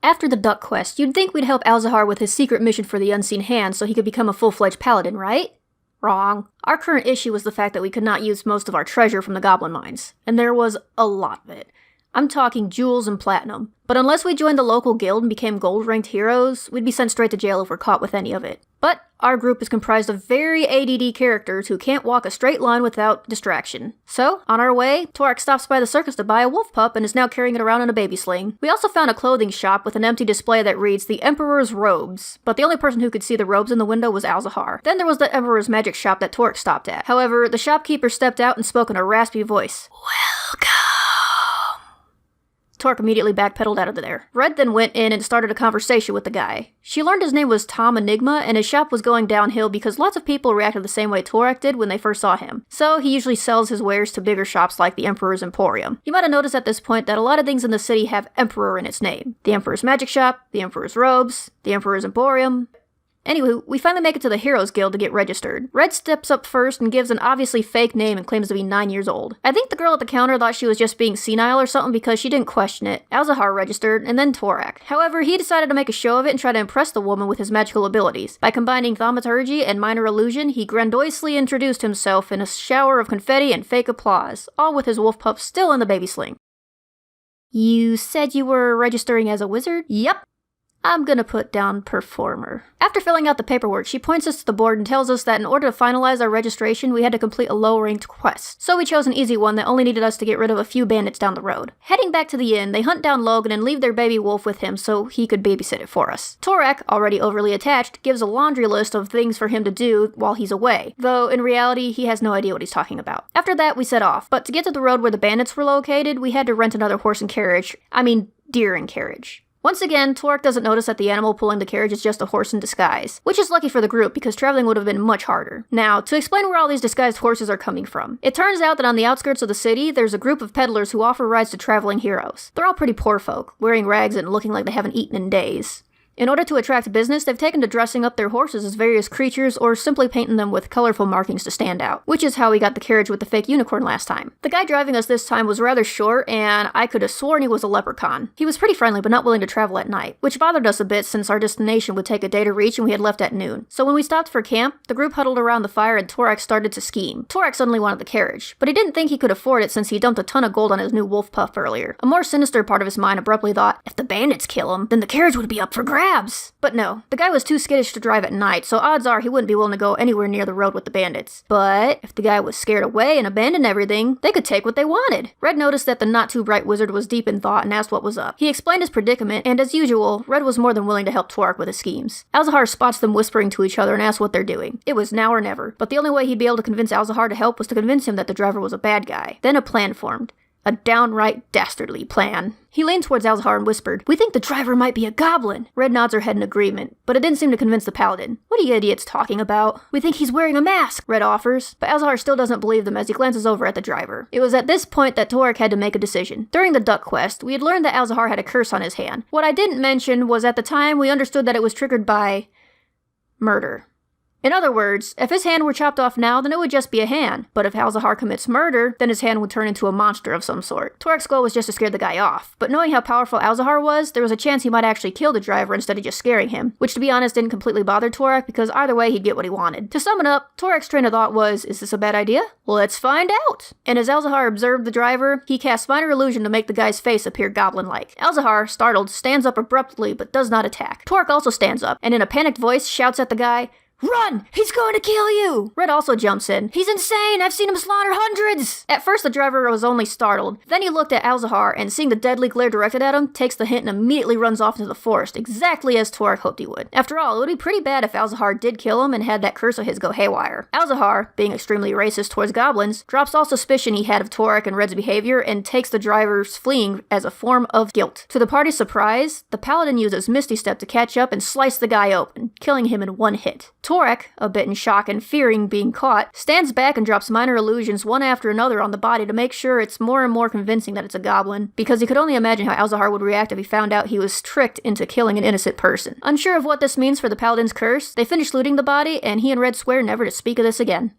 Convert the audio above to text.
After the duck quest, you'd think we'd help Alzahar with his secret mission for the Unseen Hand so he could become a full-fledged paladin, right? Wrong. Our current issue was the fact that we could not use most of our treasure from the goblin mines, and there was a lot of it. I'm talking jewels and platinum. But unless we joined the local guild and became gold-ranked heroes, we'd be sent straight to jail if we're caught with any of it. But our group is comprised of very ADD characters who can't walk a straight line without distraction. So, on our way, Torek stops by the circus to buy a wolf pup and is now carrying it around in a baby sling. We also found a clothing shop with an empty display that reads, "The Emperor's Robes," but the only person who could see the robes in the window was Alzahar. Then there was the Emperor's Magic shop that Torek stopped at. However, the shopkeeper stepped out and spoke in a raspy voice. "Welcome." Torek immediately backpedaled out of there. Red then went in and started a conversation with the guy. She learned his name was Tom Enigma, and his shop was going downhill because lots of people reacted the same way Torek did when they first saw him. So he usually sells his wares to bigger shops like the Emperor's Emporium. You might have noticed at this point that a lot of things in the city have Emperor in its name. The Emperor's Magic Shop, the Emperor's Robes, the Emperor's Emporium. Anyway, we finally make it to the Heroes Guild to get registered. Red steps up first and gives an obviously fake name and claims to be 9 years old. I think the girl at the counter thought she was just being senile or something because she didn't question it. Alzahar registered, and then Torek. However, he decided to make a show of it and try to impress the woman with his magical abilities. By combining thaumaturgy and minor illusion, he grandiosely introduced himself in a shower of confetti and fake applause, all with his wolf pup still in the baby sling. "You said you were registering as a wizard?" "Yep. I'm gonna put down performer." After filling out the paperwork, she points us to the board and tells us that in order to finalize our registration, we had to complete a low-ranked quest. So we chose an easy one that only needed us to get rid of a few bandits down the road. Heading back to the inn, they hunt down Logan and leave their baby wolf with him so he could babysit it for us. Torek, already overly attached, gives a laundry list of things for him to do while he's away, though in reality, he has no idea what he's talking about. After that, we set off, but to get to the road where the bandits were located, we had to rent another horse and carriage. Deer and carriage. Once again, Torek doesn't notice that the animal pulling the carriage is just a horse in disguise, which is lucky for the group because traveling would have been much harder. Now, to explain where all these disguised horses are coming from. It turns out that on the outskirts of the city, there's a group of peddlers who offer rides to traveling heroes. They're all pretty poor folk, wearing rags and looking like they haven't eaten in days. In order to attract business, they've taken to dressing up their horses as various creatures or simply painting them with colorful markings to stand out, which is how we got the carriage with the fake unicorn last time. The guy driving us this time was rather short, and I could have sworn he was a leprechaun. He was pretty friendly, but not willing to travel at night, which bothered us a bit since our destination would take a day to reach and we had left at noon. So when we stopped for camp, the group huddled around the fire and Torek started to scheme. Torek suddenly wanted the carriage, but he didn't think he could afford it since he dumped a ton of gold on his new wolf pup earlier. A more sinister part of his mind abruptly thought, if the bandits kill him, then the carriage would be up for grabs. But no. The guy was too skittish to drive at night, so odds are he wouldn't be willing to go anywhere near the road with the bandits. But if the guy was scared away and abandoned everything, they could take what they wanted. Red noticed that the not-too-bright wizard was deep in thought and asked what was up. He explained his predicament, and as usual, Red was more than willing to help Torek with his schemes. Alzahar spots them whispering to each other and asks what they're doing. It was now or never, but the only way he'd be able to convince Alzahar to help was to convince him that the driver was a bad guy. Then a plan formed. A downright dastardly plan. He leaned towards Alzahar and whispered, "We think the driver might be a goblin." Red nods her head in agreement, but it didn't seem to convince the paladin. "What are you idiots talking about?" "We think he's wearing a mask," Red offers, but Alzahar still doesn't believe them as he glances over at the driver. It was at this point that Torek had to make a decision. During the duck quest, we had learned that Alzahar had a curse on his hand. What I didn't mention was at the time we understood that it was triggered by murder. In other words, if his hand were chopped off now, then it would just be a hand. But if Alzahar commits murder, then his hand would turn into a monster of some sort. Torek's goal was just to scare the guy off, but knowing how powerful Alzahar was, there was a chance he might actually kill the driver instead of just scaring him, which to be honest didn't completely bother Torek because either way he'd get what he wanted. To sum it up, Torek's train of thought was, is this a bad idea? Let's find out! And as Alzahar observed the driver, he cast minor illusion to make the guy's face appear goblin-like. Alzahar, startled, stands up abruptly but does not attack. Torek also stands up, and in a panicked voice shouts at the guy, "Run! He's going to kill you!" Red also jumps in. "He's insane! I've seen him slaughter hundreds!" At first the driver was only startled. Then he looked at Alzahar and seeing the deadly glare directed at him, takes the hint and immediately runs off into the forest, exactly as Torek hoped he would. After all, it would be pretty bad if Alzahar did kill him and had that curse of his go haywire. Alzahar, being extremely racist towards goblins, drops all suspicion he had of Torek and Red's behavior and takes the driver's fleeing as a form of guilt. To the party's surprise, the paladin uses Misty Step to catch up and slice the guy open, killing him in one hit. Torek, a bit in shock and fearing being caught, stands back and drops minor illusions one after another on the body to make sure it's more and more convincing that it's a goblin, because he could only imagine how Alzahar would react if he found out he was tricked into killing an innocent person. Unsure of what this means for the paladin's curse, they finish looting the body, and he and Red swear never to speak of this again.